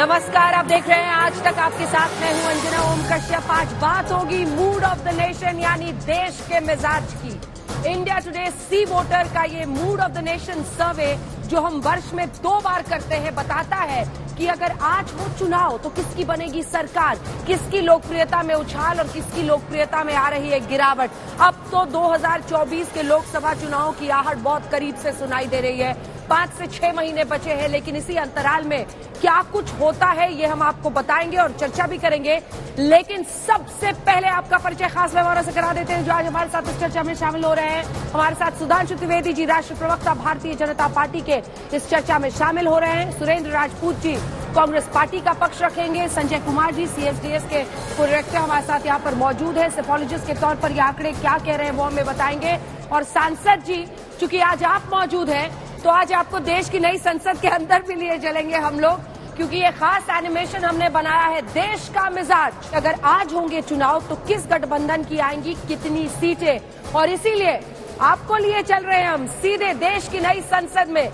नमस्कार, आप देख रहे हैं आज तक आपके साथ मैं हूं अंजना ओम कश्यप। आज बात होगी मूड ऑफ द नेशन यानी देश के मिजाज की। इंडिया टुडे सी वोटर का ये मूड ऑफ द नेशन सर्वे जो हम वर्ष में 2 बार करते हैं बताता है कि अगर आज हो चुनाव तो किसकी बनेगी सरकार, किसकी लोकप्रियता में उछाल और किसकी लोकप्रियता में आ रही है गिरावट। अब तो 2024 के लोकसभा चुनाव की आहट बहुत करीब से सुनाई दे रही है। 5 से 6 महीने बचे हैं, लेकिन इसी अंतराल में क्या कुछ होता है ये हम आपको बताएंगे और चर्चा भी करेंगे। लेकिन सबसे पहले आपका परिचय खास मेहमानों से करा देते हैं जो आज हमारे साथ इस चर्चा में शामिल हो रहे हैं। हमारे साथ सुधांशु त्रिवेदी जी, राष्ट्रीय प्रवक्ता भारतीय जनता पार्टी के, इस चर्चा में शामिल हो रहे हैं। सुरेंद्र राजपूत जी कांग्रेस पार्टी का पक्ष रखेंगे। संजय कुमार जी सीएसडीएस के डायरेक्टर हमारे साथ यहाँ पर मौजूद है। सेफोलॉजिस्ट के तौर पर ये आंकड़े क्या कह रहे हैं वो हमें बताएंगे। और सांसद जी, चूंकि आज आप मौजूद हैं तो आज आपको देश की नई संसद के अंदर भी लिए चलेंगे हम लोग, क्योंकि ये खास एनिमेशन हमने बनाया है देश का मिजाज। अगर आज होंगे चुनाव तो किस गठबंधन की आएंगी कितनी सीटें, और इसीलिए आपको लिए चल रहे हैं हम सीधे देश की नई संसद में।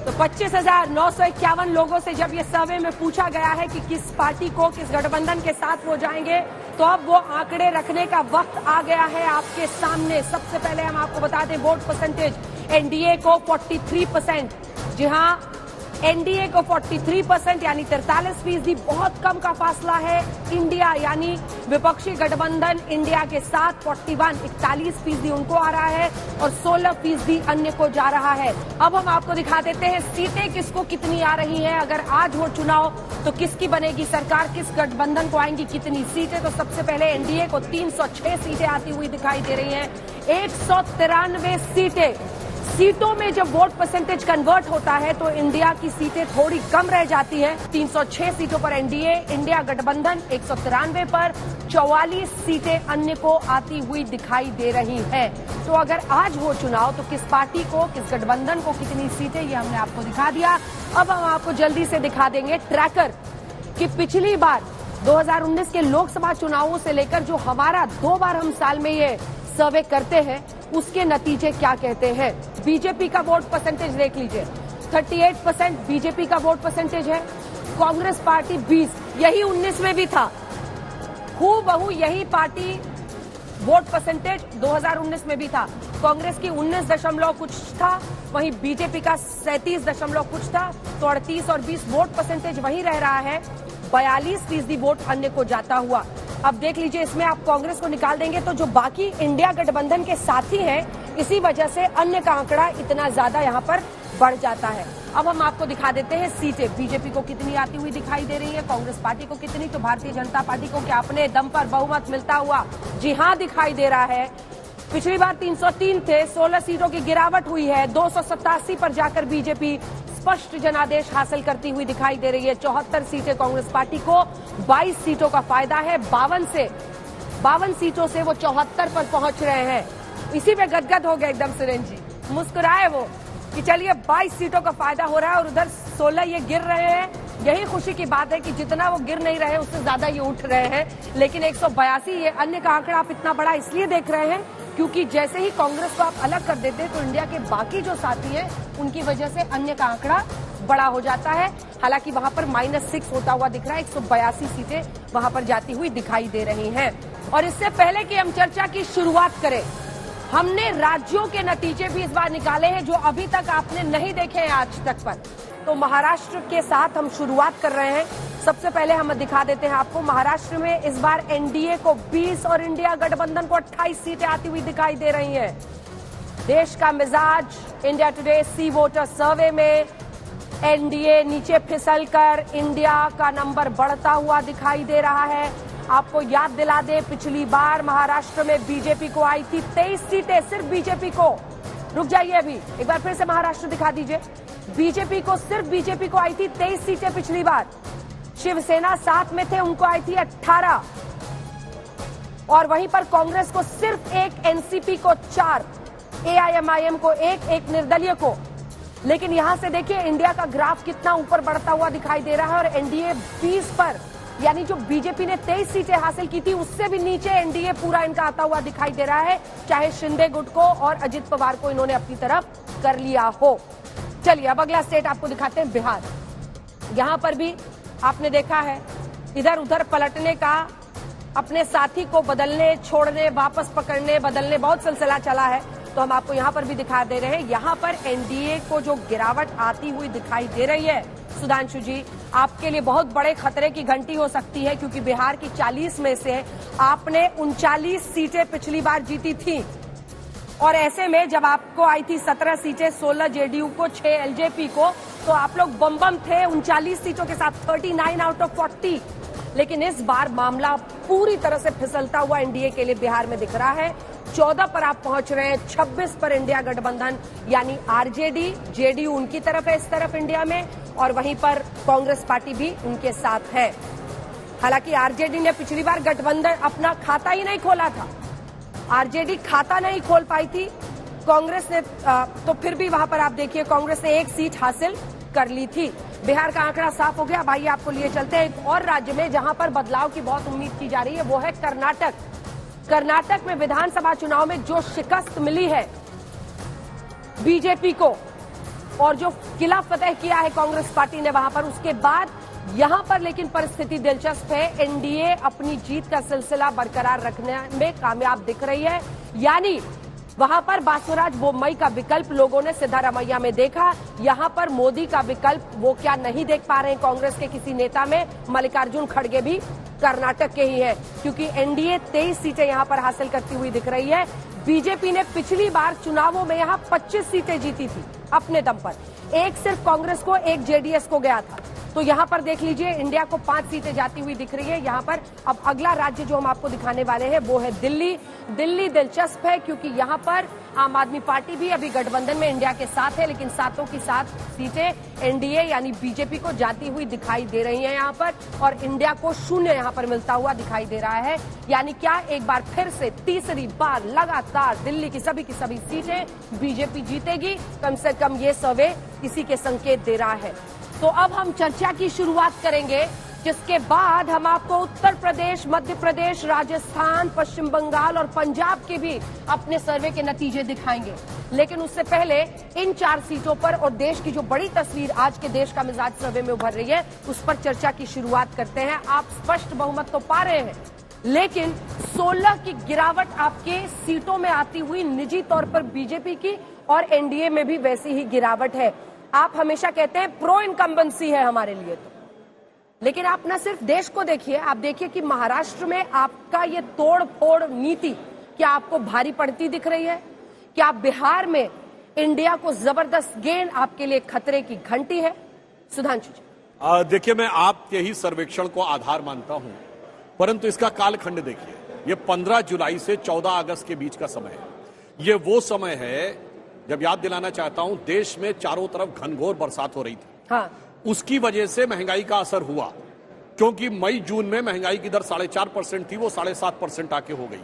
तो 25,951 लोगों से जब ये सर्वे में पूछा गया है कि किस पार्टी को, किस गठबंधन के साथ वो जाएंगे, तो अब वो आंकड़े रखने का वक्त आ गया है आपके सामने। सबसे पहले हम आपको बता दें वोट परसेंटेज एनडीए को 43%। जी हाँ, एनडीए को 43% यानी 43%, बहुत कम का फासला है। इंडिया यानी विपक्षी गठबंधन इंडिया के साथ 41% उनको आ रहा है और 16% अन्य को जा रहा है। अब हम आपको दिखा देते हैं सीटें किसको कितनी आ रही हैं। अगर आज हो चुनाव तो किसकी बनेगी सरकार, किस गठबंधन को आएंगी कितनी सीटें। तो सबसे पहले एनडीए को 306 सीटें आती हुई दिखाई दे रही हैं। 193 सीटों में जब वोट परसेंटेज कन्वर्ट होता है तो इंडिया की सीटें थोड़ी कम रह जाती है। 306 सीटों पर एनडीए, इंडिया गठबंधन 193 पर, 44 सीटें अन्य को आती हुई दिखाई दे रही हैं। तो अगर आज हो चुनाव तो किस पार्टी को, किस गठबंधन को कितनी सीटें, ये हमने आपको दिखा दिया। अब हम आपको जल्दी से दिखा देंगे ट्रैकर कि पिछली बार 2019 के लोकसभा चुनावों से लेकर जो हमारा 2 बार हम साल में ये सर्वे करते हैं उसके नतीजे क्या कहते हैं। बीजेपी का वोट परसेंटेज देख लीजिए, 38% बीजेपी का वोट परसेंटेज है। कांग्रेस पार्टी 20, यही 19 में भी था। हूबहू यही पार्टी वोट परसेंटेज 2019 में भी था। कांग्रेस की 19 कुछ था, वहीं बीजेपी का 37 कुछ था। तो 38 और 20 वोट परसेंटेज वही रह रहा है। 42% वोट अन्य को जाता हुआ। अब देख लीजिए, इसमें आप कांग्रेस को निकाल देंगे तो जो बाकी इंडिया गठबंधन के साथी हैं, इसी वजह से अन्य का आंकड़ा इतना ज्यादा यहाँ पर बढ़ जाता है। अब हम आपको दिखा देते हैं सीटें बीजेपी को कितनी आती हुई दिखाई दे रही है, कांग्रेस पार्टी को कितनी, तो भारतीय जनता पार्टी को क्या अपने दम पर बहुमत मिलता हुआ जी हाँ दिखाई दे रहा है। पिछली बार 303 थे, 16 सीटों की गिरावट हुई है। 287 पर जाकर बीजेपी स्पष्ट जनादेश हासिल करती हुई दिखाई दे रही है। 74 सीटें कांग्रेस पार्टी को, 22 सीटों का फायदा है। 52 सीटों से वो 74 पर पहुंच रहे हैं। इसी में गदगद हो गए एकदम सुरेंद्र जी, मुस्कुराए वो कि चलिए 22 सीटों का फायदा हो रहा है और उधर 16 ये गिर रहे हैं। यही खुशी की बात है कि जितना वो गिर नहीं रहे उससे ज्यादा ये उठ रहे हैं। लेकिन 182 ये अन्य का आंकड़ा आप इतना बड़ा इसलिए देख रहे हैं क्योंकि जैसे ही कांग्रेस को आप अलग कर देते हैं तो इंडिया के बाकी जो साथी हैं उनकी वजह से अन्य का आंकड़ा बड़ा हो जाता है। हालांकि वहां पर -6 होता हुआ दिख रहा है। 182 सीटें वहां पर जाती हुई दिखाई दे रही हैं। और इससे पहले कि हम चर्चा की शुरुआत करें, हमने राज्यों के नतीजे भी इस बार निकाले हैं जो अभी तक आपने नहीं देखे हैं आज तक पर। तो महाराष्ट्र के साथ हम शुरुआत कर रहे हैं। सबसे पहले हम दिखा देते हैं आपको, महाराष्ट्र में इस बार एनडीए को 20 और इंडिया गठबंधन को 28 सीटें आती हुई दिखाई दे रही हैं। देश का मिजाज इंडिया टुडे सी वोटर सर्वे में एनडीए नीचे फिसलकर इंडिया का नंबर बढ़ता हुआ दिखाई दे रहा है। आपको याद दिला दे, पिछली बार महाराष्ट्र में बीजेपी को आई थी 23 सीटें, सिर्फ बीजेपी को। रुक जाइए, अभी एक बार फिर से महाराष्ट्र दिखा दीजिए। सिर्फ बीजेपी को आई थी 23 सीटें पिछली बार। शिवसेना साथ में थे, उनको आई थी 18। और वहीं पर कांग्रेस को सिर्फ 1, एनसीपी को 4, एआईएमआईएम को 1, निर्दलीय को लेकिन यहां से देखिए इंडिया का ग्राफ कितना ऊपर बढ़ता हुआ दिखाई दे रहा है और एनडीए 20 पर, यानी जो बीजेपी ने 23 सीटें हासिल की थी उससे भी नीचे एनडीए पूरा इनका आता हुआ दिखाई दे रहा है, चाहे शिंदे गुट को और अजित पवार को इन्होंने अपनी तरफ कर लिया हो। चलिए अब अगला स्टेट आपको दिखाते हैं, बिहार। यहां पर भी आपने देखा है इधर उधर पलटने का, अपने साथी को बदलने, छोड़ने, वापस पकड़ने, बदलने, बहुत सिलसिला चला है। तो हम आपको यहां पर भी दिखा दे रहे हैं, यहां पर एनडीए को जो गिरावट आती हुई दिखाई दे रही है, सुधांशु जी आपके लिए बहुत बड़े खतरे की घंटी हो सकती है, क्योंकि बिहार की 40 में से आपने 39 सीटें पिछली बार जीती थी और ऐसे में जब आपको आई थी 17 सीटें, 16 जेडीयू को, 6 एलजेपी को, तो आप लोग बम थे 39 सीटों के साथ, 39 आउट ऑफ 40। लेकिन इस बार मामला पूरी तरह से फिसलता हुआ एनडीए के लिए बिहार में दिख रहा है। 14 पर आप पहुंच रहे हैं, 26 पर इंडिया गठबंधन यानी आरजेडी, जेडीयू उनकी तरफ है इस तरफ इंडिया में, और वहीं पर कांग्रेस पार्टी भी उनके साथ है। हालांकि आरजेडी ने पिछली बार गठबंधन अपना खाता ही नहीं खोला था, आरजेडी खाता नहीं खोल पाई थी, कांग्रेस ने तो फिर भी वहां पर आप देखिए कांग्रेस ने 1 सीट हासिल कर ली थी। बिहार का आंकड़ा साफ हो गया। भाई आपको लिए चलते हैं एक और राज्य में जहां पर बदलाव की बहुत उम्मीद की जा रही है, वो है कर्नाटक। कर्नाटक में विधानसभा चुनाव में जो शिकस्त मिली है बीजेपी को और जो किला फतेह किया है कांग्रेस पार्टी ने वहां पर, उसके बाद यहां पर लेकिन परिस्थिति दिलचस्प है। एनडीए अपनी जीत का सिलसिला बरकरार रखने में कामयाब दिख रही है, यानी वहां पर बासवराज बोम्मई का विकल्प लोगों ने सिद्धारमैया में देखा, यहां पर मोदी का विकल्प वो क्या नहीं देख पा रहे हैं कांग्रेस के किसी नेता में। मल्लिकार्जुन खड़गे भी कर्नाटक के ही है, क्योंकि एनडीए 23 सीटें यहां पर हासिल करती हुई दिख रही है। बीजेपी ने पिछली बार चुनावों में यहां 25 सीटें जीती थी अपने दम पर, एक सिर्फ कांग्रेस को, एक जेडीएस को गया था। तो यहां पर देख लीजिए इंडिया को 5 सीटें जाती हुई दिख रही है यहां पर। अब अगला राज्य जो हम आपको दिखाने वाले हैं वो है दिल्ली। दिल्ली दिलचस्प है क्योंकि यहां पर आम आदमी पार्टी भी अभी गठबंधन में इंडिया के साथ है, लेकिन सातों की 7 सीटें एनडीए यानी बीजेपी को जाती हुई दिखाई दे रही है यहां पर, और इंडिया को 0 यहां पर मिलता हुआ दिखाई दे रहा है। यानी क्या एक बार फिर से तीसरी बार लगातार दिल्ली की सभी सीटें बीजेपी जीतेगी, कम से कम ये सर्वे इसी के संकेत दे रहा है। तो अब हम चर्चा की शुरुआत करेंगे, जिसके बाद हम आपको उत्तर प्रदेश, मध्य प्रदेश, राजस्थान, पश्चिम बंगाल और पंजाब के भी अपने सर्वे के नतीजे दिखाएंगे। लेकिन उससे पहले इन 4 सीटों पर और देश की जो बड़ी तस्वीर आज के देश का मिजाज सर्वे में उभर रही है, उस पर चर्चा की शुरुआत करते हैं। आप स्पष्ट बहुमत तो पा रहे हैं, लेकिन 16 की गिरावट आपके सीटों में आती हुई निजी तौर पर बीजेपी की, और एनडीए में भी वैसी ही गिरावट है। आप हमेशा कहते हैं प्रो इनकम्बेंसी है हमारे लिए, तो लेकिन आप न सिर्फ देश को देखिए, आप देखिए कि महाराष्ट्र में आपका ये तोड़ फोड़ नीति क्या आपको भारी पड़ती दिख रही है? क्या बिहार में इंडिया को जबरदस्त गेंद आपके लिए खतरे की घंटी है? सुधांशु जी। देखिए, मैं आपके ही सर्वेक्षण को आधार मानता हूं, परंतु इसका कालखंड देखिए, ये 15 जुलाई से 14 अगस्त के बीच का समय है। ये वो समय है जब, याद दिलाना चाहता हूं, देश में चारों तरफ घनघोर बरसात हो रही थी। हाँ। उसकी वजह से महंगाई का असर हुआ, क्योंकि मई जून में महंगाई की दर 4.5% थी, वो 7.5% आके हो गई।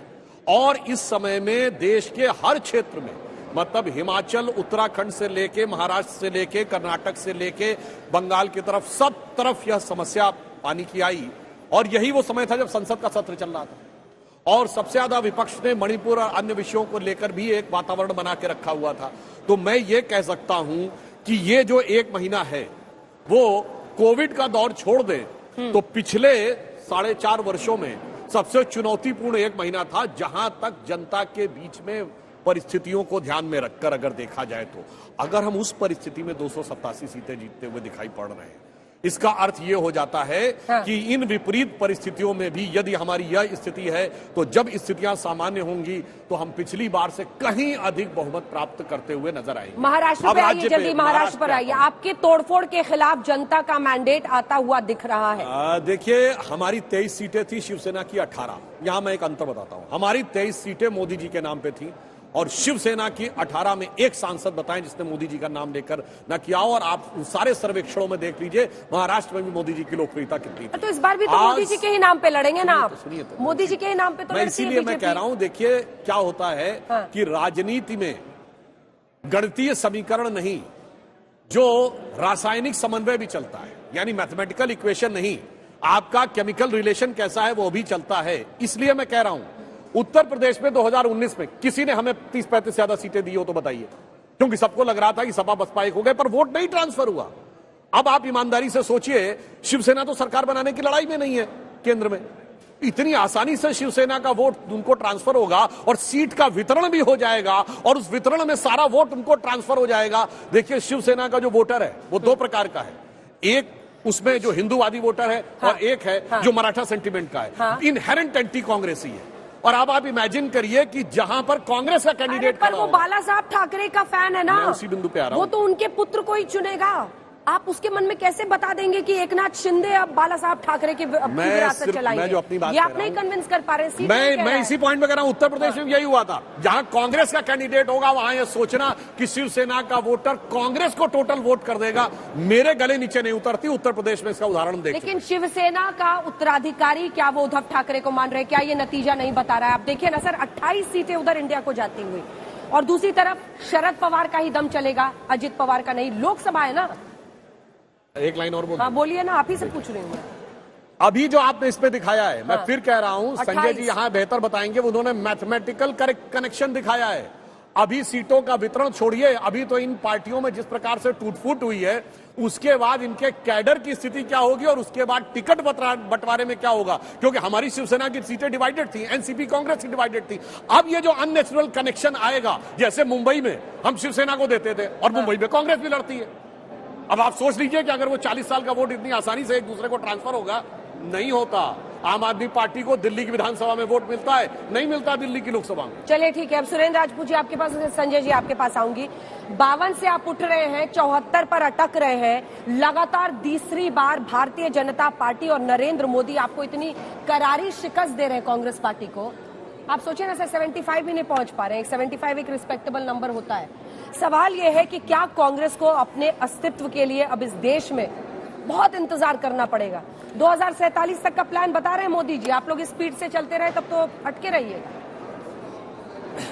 और इस समय में देश के हर क्षेत्र में, मतलब हिमाचल, उत्तराखंड से लेके, महाराष्ट्र से लेके, कर्नाटक से लेके बंगाल की तरफ, सब तरफ यह समस्या पानी की आई। और यही वो समय था जब संसद का सत्र चल रहा था, और सबसे ज्यादा विपक्ष ने मणिपुर और अन्य विषयों को लेकर भी एक वातावरण बना के रखा हुआ था। तो मैं ये कह सकता हूं कि ये जो 1 महीना है वो कोविड का दौर छोड़ दे तो पिछले 4.5 वर्षों में सबसे चुनौतीपूर्ण 1 महीना था, जहां तक जनता के बीच में परिस्थितियों को ध्यान में रखकर अगर देखा जाए तो। अगर हम उस परिस्थिति में 287 सीटें जीतते हुए दिखाई पड़ रहे हैं, इसका अर्थ ये हो जाता है कि इन विपरीत परिस्थितियों में भी यदि हमारी यह स्थिति है, तो जब स्थितियां सामान्य होंगी तो हम पिछली बार से कहीं अधिक बहुमत प्राप्त करते हुए नजर आएंगे। महाराष्ट्र पे आइए, जल्दी महाराष्ट्र पर आइए। आपके तोड़फोड़ के खिलाफ जनता का मैंडेट आता हुआ दिख रहा है। देखिए, हमारी 23 सीटें थी, शिवसेना की 18। यहां मैं एक अंतर बताता हूं, हमारी 23 सीटें मोदी जी के नाम पे थी और शिवसेना की 18 में एक सांसद बताएं जिसने मोदी जी का नाम लेकर न किया। और आप सारे सर्वेक्षणों में देख लीजिए, महाराष्ट्र में भी मोदी जी की लोकप्रियता कितनी थी। तो इस बार भी तो मोदी जी के ही नाम पे लड़ेंगे ना आप? मोदी जी के ही नाम पे तो मैं इसीलिए मैं कह रहा हूं, देखिए क्या होता है कि राजनीति में गणितीय समीकरण नहीं, जो रासायनिक समन्वय भी चलता है, यानी मैथमेटिकल इक्वेशन नहीं, आपका केमिकल रिलेशन कैसा है वो भी चलता है। इसलिए मैं कह रहा हूं उत्तर प्रदेश में 2019 में किसी ने हमें 30-35 से ज्यादा सीटें दी हो तो बताइए, क्योंकि सबको लग रहा था कि सपा बसपा एक हो गए, पर वोट नहीं ट्रांसफर हुआ। अब आप ईमानदारी से सोचिए, शिवसेना तो सरकार बनाने की लड़ाई में नहीं है केंद्र में, इतनी आसानी से शिवसेना का वोट उनको ट्रांसफर होगा और सीट का वितरण भी हो जाएगा और उस वितरण में सारा वोट उनको ट्रांसफर हो जाएगा। देखिए शिवसेना का जो वोटर है वो दो प्रकार का है, एक उसमें जो हिंदूवादी वोटर है और एक है जो मराठा सेंटिमेंट का है, इनहेरेंट एंटी कांग्रेसी है। और अब आप इमेजिन करिए कि जहां पर कांग्रेस का कैंडिडेट पर वो बाला साहब ठाकरे का फैन है ना, मैं उसी बिंदु पे आ रहा हूं, वो तो उनके पुत्र को ही चुनेगा। आप उसके मन में कैसे बता देंगे कि एकनाथ शिंदे अब बाला साहब ठाकरे की विरासत चलाएंगे? मैं जो अपनी बात ये आप नहीं कन्विंस कर पा रहे। मैं इसी पॉइंट में कह रहा हूं, उत्तर प्रदेश में यही हुआ था, जहां कांग्रेस का कैंडिडेट होगा वहां यह सोचना कि शिवसेना का वोटर कांग्रेस को टोटल वोट कर देगा, मेरे गले नीचे नहीं उतरती। उत्तर प्रदेश में इसका उदाहरण देखिए। लेकिन शिवसेना का उत्तराधिकारी क्या वो उद्धव ठाकरे को मान रहे? क्या ये नतीजा नहीं बता रहा है? आप देखिए ना सर, 28 सीटें उधर इंडिया को जाती हुई, और दूसरी तरफ शरद पवार का ही दम चलेगा, अजित पवार का नहीं। लोकसभा है ना। एक लाइन और बोल। हाँ बोलिए ना, आप ही से पूछ रही हूँ। अभी जो आपने इसमें दिखाया है, मैं फिर कह रहा हूं, संजय जी यहां बेहतर बताएंगे, उन्होंने मैथमेटिकल कनेक्शन दिखाया है। अभी सीटों का वितरण छोड़िए, अभी तो इन पार्टियों में जिस प्रकार से टूट-फूट हुई है, उसके बाद इनके कैडर की स्थिति क्या होगी और उसके बाद टिकट बंटवारे में क्या होगा, क्योंकि हमारी शिवसेना की सीटें डिवाइडेड थी, एनसीपी कांग्रेस की डिवाइडेड थी। अब ये जो अननेचुरल कनेक्शन आएगा, जैसे मुंबई में हम शिवसेना को देते थे और मुंबई में कांग्रेस भी लड़ती है। अब आप सोच लीजिए कि अगर वो 40 साल का वोट इतनी आसानी से एक दूसरे को ट्रांसफर होगा, नहीं होता। आम आदमी पार्टी को दिल्ली की विधानसभा में वोट मिलता है, नहीं मिलता दिल्ली की लोकसभा में। चलिए ठीक है, अब सुरेंद्र राजपूत जी आपके पास, संजय जी आपके पास आऊंगी। 52 से आप उठ रहे हैं, 74 पर अटक रहे हैं। लगातार तीसरी बार भारतीय जनता पार्टी और नरेंद्र मोदी आपको इतनी करारी शिकस्त दे रहे हैं कांग्रेस पार्टी को। आप सोचिए ना सर, 75 भी नहीं पहुंच पा रहे हैं। 75 एक रिस्पेक्टेबल नंबर होता है। सवाल यह है कि क्या कांग्रेस को अपने अस्तित्व के लिए अब इस देश में बहुत इंतजार करना पड़ेगा? 2047 तक का प्लान बता रहे हैं मोदी जी। आप लोग इस स्पीड से चलते रहे तब तो अटके रहिएगा।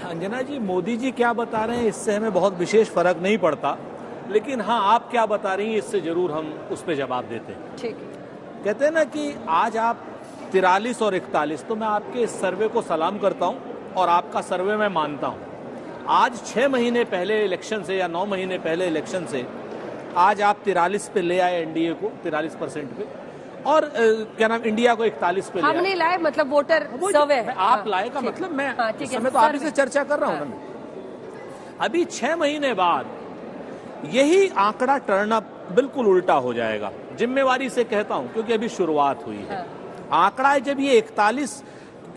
अंजना जी, मोदी जी क्या बता रहे हैं इससे हमें बहुत विशेष फर्क नहीं पड़ता, लेकिन हाँ आप क्या बता रही हैं इससे जरूर हम उस पर जवाब देते हैं। ठीक है। कहते हैं ना कि आज आप 43 और 41, तो मैं आपके इस सर्वे को सलाम करता हूं और आपका सर्वे मैं मानता हूं। आज 6 महीने पहले इलेक्शन से या 9 महीने पहले इलेक्शन से आज आप 43 पे ले आए एनडीए को, 43% पे, और क्या नाम, इंडिया को 41 पे ले आए। हम नहीं लाए, मतलब वोटर सर्वे है। आप लाए का मतलब मैं इस समय तो आप से चर्चा कर रहा हूं ना। अभी 6 महीने बाद यही आंकड़ा टर्न अप बिल्कुल उल्टा हो जाएगा। जिम्मेवारी से कहता हूं क्योंकि अभी शुरुआत हुई है। आंकड़ा जब ये 41,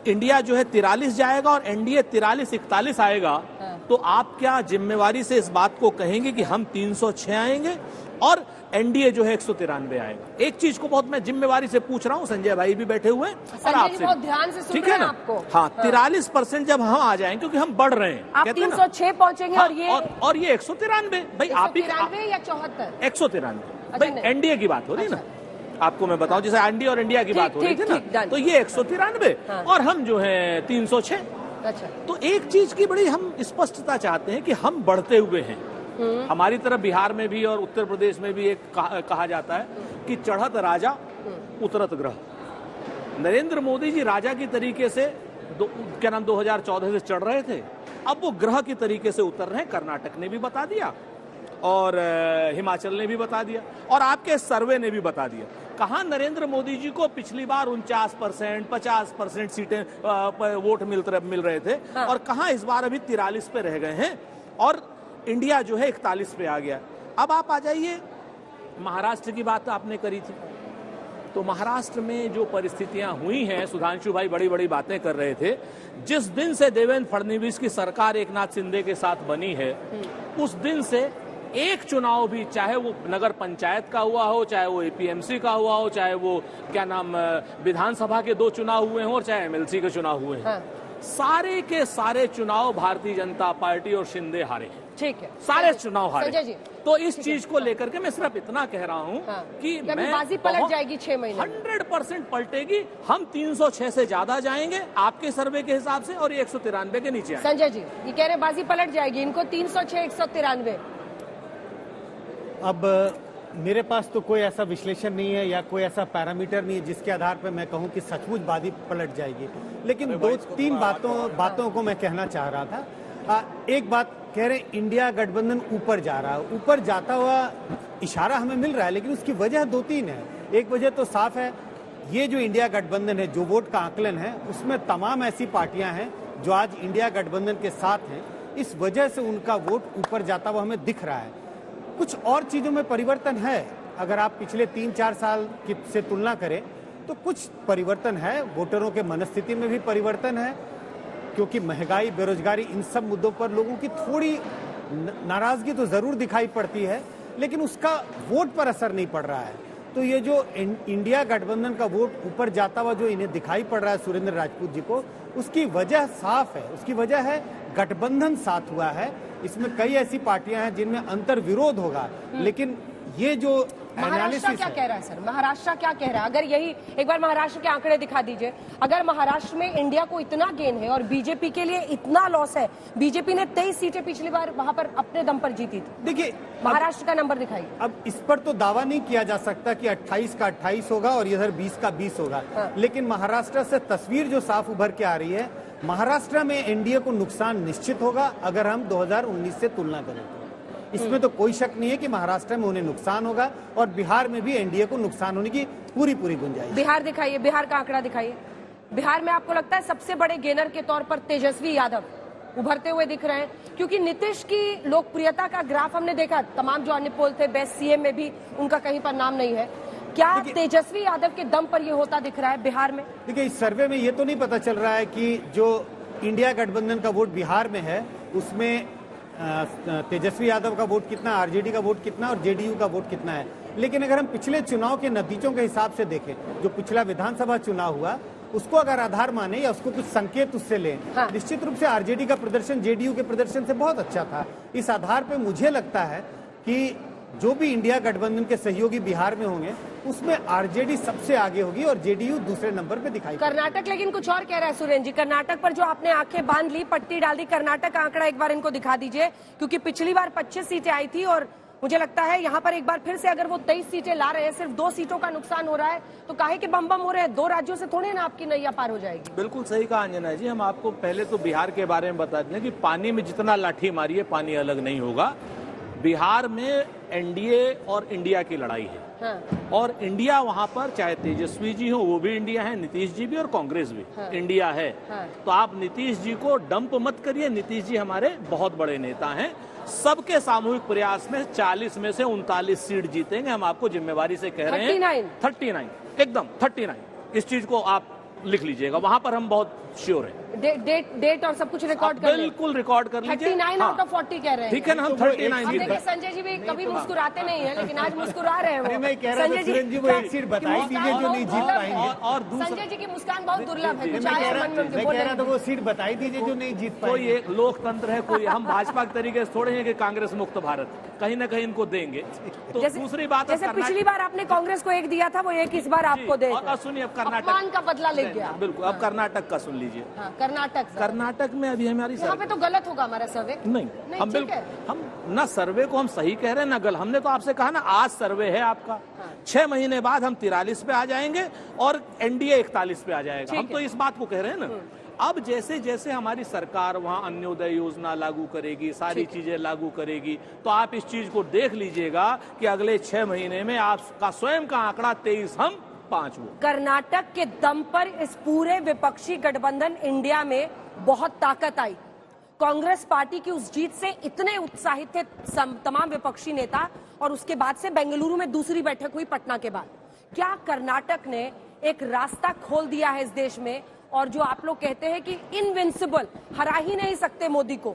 इंडिया जो है 43 जाएगा और एनडीए 43-41 आएगा, तो आप क्या जिम्मेवारी से इस बात को कहेंगे कि हम 306 आएंगे और एनडीए जो है 193 आएगा? एक चीज को बहुत मैं जिम्मेवारी से पूछ रहा हूं, संजय भाई भी बैठे हुए हैं और आपसे बहुत ध्यान से सुन रहे हैं आपको। हाँ, 43% जब हम आ जाएंगे, क्योंकि हम बढ़ रहे हैं, आप 306 पहुंचेंगे और ये 193 भाई, आप ही 193 या 74? 193 भाई, एनडीए की बात हो रही है ना। आपको मैं बताऊं, जैसे एनडीए और इंडिया की बात हो रही थी ना, तो ये 193 और हम जो है 306। अच्छा, तो एक चीज की बड़ी हम स्पष्टता चाहते हैं कि हम बढ़ते हुए हैं। हमारी तरफ बिहार में भी और उत्तर प्रदेश में भी एक कहा जाता है कि चढ़त राजा उतरत ग्रह। नरेंद्र मोदी जी राजा की तरीके से 2014 से चढ़ रहे थे, अब वो ग्रह की तरीके से उतर रहे हैं। कर्नाटक ने भी बता दिया और हिमाचल ने भी बता दिया और आपके सर्वे ने भी बता दिया। कहां नरेंद्र मोदी जी को पिछली बार 49%, 50% सीटें वोट मिल रहे थे और कहां इस बार अभी 43 पे रह गए हैं और इंडिया जो है 41 पे आ गया। अब आप आ जाइए, महाराष्ट्र की बात आपने करी थी, तो महाराष्ट्र में जो परिस्थितियां हुई हैं, सुधांशु भाई बड़ी बड़ी बातें कर रहे थे। जिस दिन से देवेंद्र फडणवीस की सरकार एकनाथ शिंदे के साथ बनी है, उस दिन से एक चुनाव भी, चाहे वो नगर पंचायत का हुआ हो, चाहे वो एपीएमसी का हुआ हो, चाहे वो क्या नाम विधानसभा के 2 चुनाव हुए हों और चाहे एमएलसी के चुनाव हुए हैं, सारे के सारे चुनाव भारतीय जनता पार्टी और शिंदे हारे हैं। ठीक है, सारे चुनाव हारे। संजय जी, तो इस चीज को लेकर के मैं सिर्फ इतना कह रहा हूं कि मैं बाजी पलट जाएगी 6 महीने 100% पलटेगी। हम 306 से ज्यादा जाएंगे आपके सर्वे के हिसाब से और 193 के नीचे आएंगे। संजय जी ये कह रहे बाजी पलट जाएगी, इनको 306, 193। अब मेरे पास तो कोई ऐसा विश्लेषण नहीं है या कोई ऐसा पैरामीटर नहीं है जिसके आधार पर मैं कहूं कि सचमुच बाजी पलट जाएगी, लेकिन दो तीन बातों को मैं कहना चाह रहा था। एक बात कह रहे इंडिया गठबंधन ऊपर जा रहा है, ऊपर जाता हुआ इशारा हमें मिल रहा है, लेकिन उसकी वजह दो तीन है। एक वजह तो साफ है, ये जो इंडिया गठबंधन है, जो वोट का आकलन है, उसमें तमाम ऐसी पार्टियां हैं जो आज इंडिया गठबंधन के साथ हैं, इस वजह से उनका वोट ऊपर जाता हुआ हमें दिख रहा है। कुछ और चीजों में परिवर्तन है, अगर आप पिछले 3-4 साल से तुलना करें तो कुछ परिवर्तन है, वोटरों के मनस्थिति में भी परिवर्तन है, क्योंकि महंगाई, बेरोजगारी, इन सब मुद्दों पर लोगों की थोड़ी नाराजगी तो जरूर दिखाई पड़ती है, लेकिन उसका वोट पर असर नहीं पड़ रहा है। तो ये जो इंडिया गठबंधन का वोट ऊपर जाता हुआ जो इन्हें दिखाई पड़ रहा है सुरेंद्र राजपूत जी को, उसकी वजह साफ है। उसकी वजह है गठबंधन साथ हुआ है, इसमें कई ऐसी पार्टियां हैं जिनमें अंतर विरोध होगा, लेकिन ये जो महाराष्ट्र क्या कह रहा है सर? महाराष्ट्र क्या कह रहा है? अगर यही एक बार महाराष्ट्र के आंकड़े दिखा दीजिए। अगर महाराष्ट्र में इंडिया को इतना गेन है और बीजेपी के लिए इतना लॉस है, बीजेपी ने 23 सीटें पिछली बार वहां पर अपने दम पर जीती थी। देखिए महाराष्ट्र का नंबर दिखाइए। अब इस पर तो दावा नहीं किया जा सकता कि 28 का 28 होगा और इधर 20 का 20 होगा, लेकिन महाराष्ट्र से तस्वीर जो साफ उभर के आ रही है, महाराष्ट्र में एनडीए को नुकसान निश्चित होगा अगर हम 2019 से तुलना करें तो। इसमें तो कोई शक नहीं है कि महाराष्ट्र में उन्हें नुकसान होगा और बिहार में भी एनडीए को नुकसान होने की पूरी गुंजाइश। बिहार दिखाइए, बिहार का आंकड़ा दिखाइए। बिहार में आपको लगता है सबसे बड़े गेनर के तौर पर तेजस्वी यादव उभरते हुए दिख रहे हैं? क्योंकि नीतीश की लोकप्रियता का ग्राफ हमने देखा, तमाम जो अन्य पोल थे, बेस्ट सीएम में भी उनका कहीं पर नाम नहीं है। क्या तेजस्वी यादव के दम पर ये होता दिख रहा है बिहार में? देखिए, इस सर्वे में ये तो नहीं पता चल रहा है कि जो इंडिया गठबंधन का वोट बिहार में है उसमें तेजस्वी यादव का वोट कितना, आरजेडी का वोट कितना और जेडीयू का वोट कितना है। लेकिन अगर हम पिछले चुनाव के नतीजों के हिसाब से देखें, जो पिछला विधानसभा चुनाव हुआ उसको अगर आधार माने या उसको कुछ संकेत उससे लें, निश्चित रूप से आरजेडी का प्रदर्शन जेडीयू के प्रदर्शन से बहुत अच्छा था। इस आधार पर मुझे लगता है कि जो भी इंडिया गठबंधन के सहयोगी बिहार में होंगे उसमें आरजेडी सबसे आगे होगी और जेडीयू दूसरे नंबर पे दिखाई। कर्नाटक लेकिन कुछ और कह रहा है सुरेंद्र जी। कर्नाटक पर जो आपने आंखें बांध ली, पट्टी डाल दी, कर्नाटक का आंकड़ा एक बार इनको दिखा दीजिए, क्योंकि पिछली बार 25 सीटें आई थी और मुझे लगता है यहाँ पर एक बार फिर से अगर वो 23 सीटें ला रहे हैं, सिर्फ 2 सीटों का नुकसान हो रहा है, तो काहे के बम हो रहे हैं? 2 राज्यों से थोड़ी ना आपकी नैया पार हो जाएगी। बिल्कुल सही कहा अंजना जी। हम आपको पहले तो बिहार के बारे में बता दें कि पानी में जितना लाठी मारिए पानी अलग नहीं होगा। बिहार में एनडीए और इंडिया की लड़ाई है, और इंडिया वहां पर चाहे तेजस्वी जी हो वो भी इंडिया है, नीतीश जी भी और कांग्रेस भी इंडिया है। तो आप नीतीश जी को डंप मत करिए, नीतीश जी हमारे बहुत बड़े नेता हैं। सबके सामूहिक प्रयास में 40 में से 39 सीट जीतेंगे, हम आपको जिम्मेवारी से कह रहे हैं। 39 एकदम 39, इस चीज को आप लिख लीजिएगा, वहां पर हम बहुत श्योर हैं। डेट और सब कुछ रिकॉर्ड कर बिल्कुल रिकॉर्ड कर लीजिए। 39 आउट ऑफ 40 कह रहे हैं। ठीक है ना, हम 39 जीत गए। संजय जी भी कभी मुस्कुराते नहीं है, लेकिन आज मुस्कुरा रहे हैं वो। मैं कह रहा था सुरेंद्र जी वो एक सीट बताई दीजिए जो नहीं जीत पाएंगे। और संजय जी की मुस्कान बहुत दुर्लभ है। मैं कह रहा था वो सीट बताई दीजिए जो नहीं जीत पाएंगे। कोई एक लोकतंत्र है, कोई हम भाजपा के तरीके से थोड़े हैं कि कांग्रेस मुक्त भारत, कहीं ना कहीं इनको देंगे। तो दूसरी बात, जैसे पिछली बार आपने कांग्रेस को 1 दिया था, वो 1 इस बार आपको दे। और सुनिए, अब कर्नाटक का बदला ले गया। बिल्कुल, अब कर्नाटक का सुन लीजिए। कर्नाटक में अभी हमारी यहाँ पे तो गलत होगा हमारा सर्वे। नहीं हम बिल्कुल, हम ना सर्वे को हम सही कह रहे हैं ना गलत। हमने तो आपसे कहा ना, आज सर्वे है आपका, 6 महीने बाद हम 43 पे आ जाएंगे और एनडीए 41 पे आ जाएगा। हम तो इस बात को कह रहे हैं ना। अब जैसे जैसे हमारी सरकार वहां अन्योदय योजना लागू करेगी, सारी चीजें लागू करेगी, तो आप इस चीज को देख लीजिएगा कि अगले 6 महीने में आपका स्वयं का आंकड़ा 23, हम 5 वो। कर्नाटक के दम पर इस पूरे विपक्षी गठबंधन इंडिया में बहुत ताकत आई। कांग्रेस पार्टी की उस जीत से इतने उत्साहित थे तमाम विपक्षी नेता, और उसके बाद से बेंगलुरु में दूसरी बैठक हुई पटना के बाद। क्या कर्नाटक ने एक रास्ता खोल दिया है इस देश में, और जो आप लोग कहते हैं कि इनविंसिबल, हरा ही नहीं सकते मोदी को,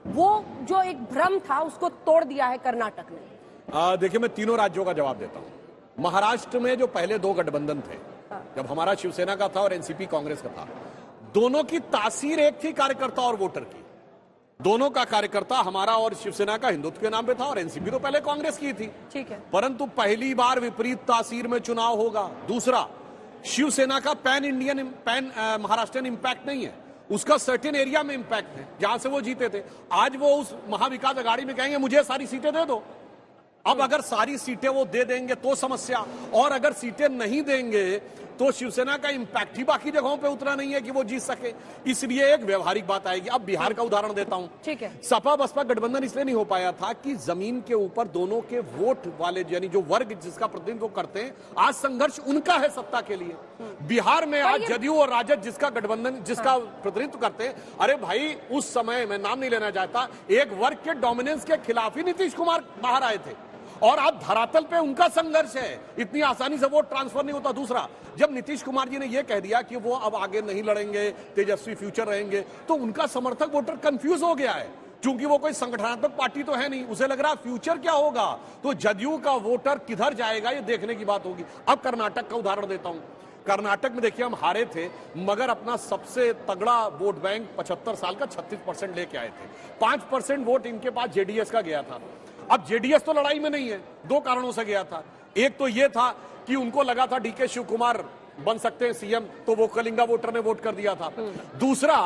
वो जो एक भ्रम था उसको तोड़ दिया है कर्नाटक ने? देखिए, मैं तीनों राज्यों का जवाब देता हूं। महाराष्ट्र में जो पहले 2 गठबंधन थे, जब हमारा शिवसेना का था और एनसीपी कांग्रेस का था, दोनों की तासीर एक थी, कार्यकर्ता और वोटर की। दोनों का कार्यकर्ता हमारा और शिवसेना का हिंदुत्व के नाम पे था, और एनसीपी तो पहले कांग्रेस की थी। ठीक है, परंतु पहली बार विपरीत तासीर में चुनाव होगा। दूसरा, शिवसेना का पैन महाराष्ट्रियन इंपैक्ट नहीं है, उसका सर्टेन एरिया में इंपैक्ट है जहां से वो जीते थे। आज वो उस महाविकास अघाड़ी में कहेंगे मुझे सारी सीटें दे दो, अब अगर सारी सीटें वो दे देंगे तो समस्या, और अगर सीटें नहीं देंगे तो शिवसेना का इंपैक्ट ही बाकी जगहों पे उतना नहीं है कि वो जीत सके। इसलिए एक व्यवहारिक बात आएगी। अब बिहार का उदाहरण देता हूं। ठीक है। सपा बसपा गठबंधन इसलिए नहीं हो पाया था कि जमीन के ऊपर दोनों के वोट वाले, यानी जो वर्ग जिसका प्रतिनिधित्व करते हैं, आज संघर्ष उनका है सत्ता के लिए। बिहार में आज जदयू और राजद जिसका गठबंधन, जिसका प्रतिनिधित्व करते हैं, अरे भाई उस समय, मैं नाम नहीं लेना चाहता, एक वर्ग के डोमिनेंस के खिलाफ ही नीतीश कुमार बाहर आए थे, और अब धरातल पे उनका संघर्ष है। इतनी आसानी से वोट ट्रांसफर नहीं होता। दूसरा, जब नीतीश कुमार जी ने यह कह दिया कि वो अब आगे नहीं लड़ेंगे, तेजस्वी फ्यूचर रहेंगे, तो उनका समर्थक वोटर कंफ्यूज हो गया है। क्योंकि वो कोई संगठनात्मक पार्टी तो है नहीं, उसे लग रहा फ्यूचर क्या होगा, तो जदयू का वोटर किधर जाएगा ये देखने की बात होगी। अब कर्नाटक का उदाहरण देता हूं। कर्नाटक में देखिए हम हारे थे, मगर अपना सबसे तगड़ा वोट बैंक 75 साल का 36% लेके आए थे। 5% वोट इनके पास जेडीएस का गया था। अब जेडीएस तो लड़ाई में नहीं है, दो कारणों से गया था। एक तो यह था कि उनको लगा था डीके शिव कुमार बन सकते हैं सीएम, तो वो कलिंगा वोटर ने वोट कर दिया था। दूसरा,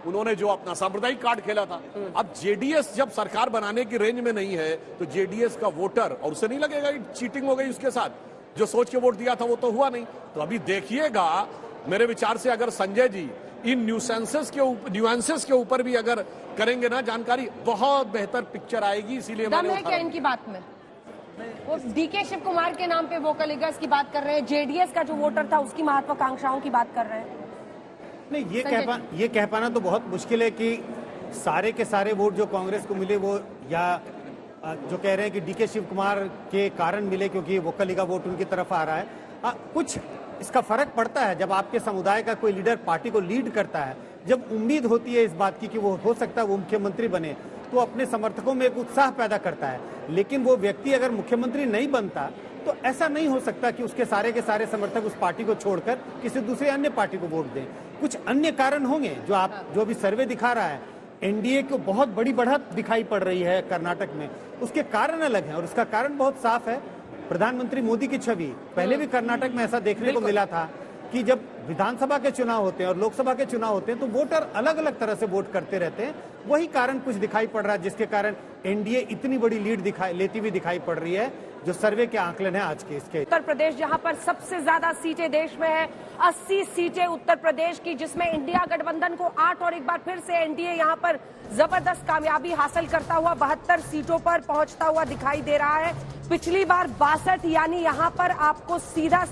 उन्होंने जो अपना सांप्रदायिक कार्ड खेला था। अब जेडीएस जब सरकार बनाने की रेंज में नहीं है, तो जेडीएस का वोटर, और उसे नहीं लगेगा चीटिंग हो गई उसके साथ, जो सोच के वोट दिया था वो तो हुआ नहीं। तो अभी देखिएगा, मेरे विचार से अगर संजय जी इन न्यूएंसेस के ऊपर भी अगर करेंगे ना जानकारी, बहुत बेहतर पिक्चर आएगी। इसीलिए दम है क्या इनकी बात में? वो डीके शिव कुमार के नाम पे वोकल लीगर्स की बात कर रहे हैं, जेडीएस का जो वोटर था उसकी महत्वाकांक्षाओं की बात कर रहे हैं। नहीं, ये कह पाना तो बहुत मुश्किल है कि सारे के सारे वोट जो कांग्रेस को मिले वो, या जो कह रहे हैं कि डीके शिव कुमार के कारण मिले क्योंकि वोकल लीगर वोट उनकी तरफ आ रहा है। कुछ इसका फर्क पड़ता है जब आपके समुदाय का कोई लीडर पार्टी को लीड करता है, जब उम्मीद होती है इस बात की कि वो हो सकता है वो मुख्यमंत्री बने, तो अपने समर्थकों में एक उत्साह पैदा करता है। लेकिन वो व्यक्ति अगर मुख्यमंत्री नहीं बनता तो ऐसा नहीं हो सकता कि उसके सारे के सारे समर्थक उस पार्टी को छोड़कर किसी दूसरी अन्य पार्टी को वोट दें। कुछ अन्य कारण होंगे जो अभी सर्वे दिखा रहा है। एनडीए को बहुत बड़ी बढ़त दिखाई पड़ रही है कर्नाटक में, उसके कारण अलग हैं और उसका कारण बहुत साफ है। प्रधानमंत्री मोदी की छवि पहले भी कर्नाटक में ऐसा देखने को मिला था कि जब विधानसभा के चुनाव होते हैं और लोकसभा के चुनाव होते हैं तो वोटर अलग अलग तरह से वोट करते रहते हैं। वही कारण कुछ दिखाई पड़ रहा है जिसके कारण एनडीए इतनी बड़ी लीड लेती हुई दिखाई पड़ रही है, जो सर्वे के आंकलन है आज के इसके। उत्तर प्रदेश जहां पर सबसे ज्यादा सीटें देश में है, 80 सीटें उत्तर प्रदेश की, जिसमें इंडिया गठबंधन को 8 और एक बार फिर से एनडीए यहां पर जबरदस्त कामयाबी हासिल करता हुआ 72 सीटों पर पहुंचता हुआ दिखाई दे रहा है। पिछली बार 62, यानी यहां पर आपको सीधा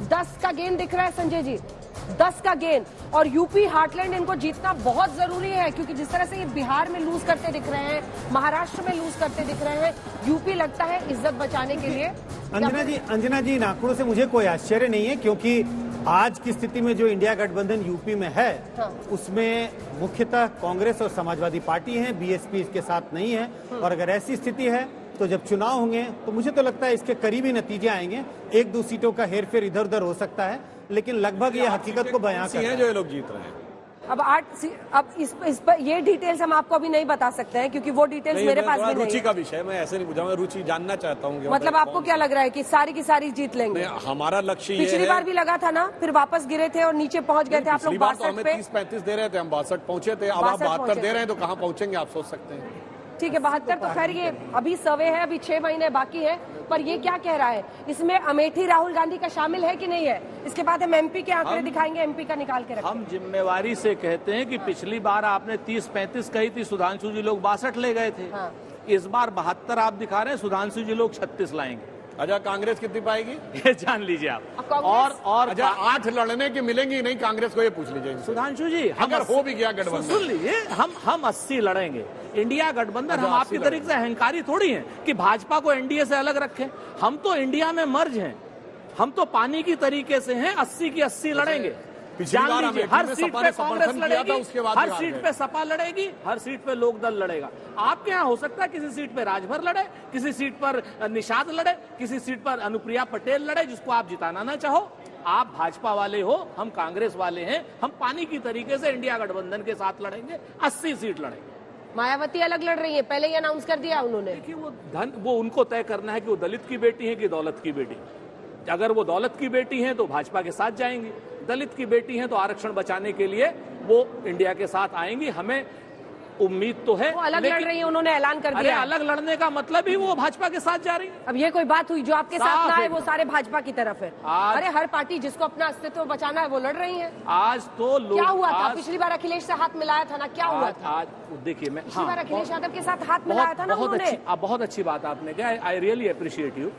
10 का गेन दिख रहा है संजय जी, 10 का गेन। और यूपी हार्टलैंड इनको जीतना बहुत जरूरी है, क्योंकि जिस तरह से ये बिहार में लूज करते दिख रहे हैं, महाराष्ट्र में लूज करते दिख रहे हैं, यूपी लगता है इज्जत बचाने के लिए। अंजना जी, नागपुर से मुझे कोई आश्चर्य नहीं है, क्योंकि आज की स्थिति में जो इंडिया गठबंधन यूपी में है, उसमें मुख्यतः कांग्रेस और समाजवादी पार्टी है, बीएसपी इसके साथ नहीं है। और अगर ऐसी स्थिति है तो जब चुनाव होंगे तो मुझे तो लगता है इसके करीबी नतीजे आएंगे। 1-2 सीटों का हेरफेर इधर उधर हो सकता है, लेकिन लगभग ये हकीकत को बयां कर रहे हैं जो ये लोग जीत रहे हैं। अब इस पर ये डिटेल्स हम आपको अभी नहीं बता सकते हैं, क्योंकि वो डिटेल्स मेरे पास भी नहीं है। रुचि का विषय, मैं ऐसे नहीं पूछा, मैं रुचि जानना चाहता हूँ। मतलब आपको क्या लग रहा है कि सारी की सारी जीत लेंगे? हमारा लक्ष्य पिछली बार भी लगा था ना, फिर वापस गिरे थे और नीचे पहुंच गए थे आप लोग 62 पे। 30-35 दे रहे थे, हम 62 पहुंचे थे। अब आप 72 दे रहे हैं तो कहाँ पहुंचेंगे आप सोच सकते हैं। ठीक है, 72 तो खैर ये अभी सर्वे है, अभी 6 महीने बाकी है। पर ये क्या कह रहा है, इसमें अमेठी राहुल गांधी का शामिल है कि नहीं है? इसके बाद हम एमपी के आंकड़े दिखाएंगे, एमपी का निकाल के रखेंगे। हम जिम्मेवारी से कहते हैं कि पिछली बार आपने 30-35 कही थी, सुधांशु जी लोग 62 ले गए थे। हाँ। इस बार 72 आप दिखा रहे हैं, सुधांशु जी लोग 36 लाएंगे। अच्छा, कांग्रेस कितनी पाएगी ये जान लीजिए आप। और अच्छा, 8 लड़ने की मिलेंगी नहीं कांग्रेस को, ये पूछ लीजिए सुधांशु जी। अगर हो भी गया गठबंधन, सुन लीजिए, हम 80 लड़ेंगे। इंडिया गठबंधन, हम आपकी तरीके से अहंकारी थोड़ी हैं कि भाजपा को एनडीए से अलग रखें। हम तो इंडिया में मर्ज हैं, हम तो पानी की तरीके से हैं। 80 की 80 लड़ेंगे। जान लीजिए, हर सीट पे कांग्रेस लड़ेगी, हर सीट पे सपा लड़ेगी, हर सीट पे लोकदल लड़ेगा। आपके यहाँ हो सकता है किसी सीट पे राजभर लड़े, किसी सीट पर निषाद लड़े, किसी सीट पर अनुप्रिया पटेल लड़े, जिसको आप जिताना ना चाहो। आप भाजपा वाले हो, हम कांग्रेस वाले हैं। हम पानी की तरीके से इंडिया गठबंधन के साथ लड़ेंगे, 80 सीट लड़ेंगे। मायावती अलग लड़ रही है, पहले ही अनाउंस कर दिया उन्होंने। देखिए, वो उनको तय करना है कि वो दलित की बेटी है कि दौलत की बेटी। अगर वो दौलत की बेटी हैं तो भाजपा के साथ जाएंगी, दलित की बेटी हैं तो आरक्षण बचाने के लिए वो इंडिया के साथ आएंगी। हमें उम्मीद तो है। वो अलग लड़ रही है, उन्होंने ऐलान कर दिया। अलग लड़ने का मतलब ही वो भाजपा के साथ जा रही है। अब ये कोई बात हुई जो आपके साथ ना है वो सारे भाजपा की तरफ है। अरे हर पार्टी जिसको अपना अस्तित्व बचाना है वो लड़ रही है। आज तो लोग क्या हुआ था पिछली बार अखिलेश से हाथ मिलाया था ना, क्या हुआ था? आज देखिए, मैं पिछली बार अखिलेश यादव के साथ हाथ मिलाया था ना उन्होंने। बहुत अच्छी बात आपने कहा, आई रियली अप्रिशिएट यू।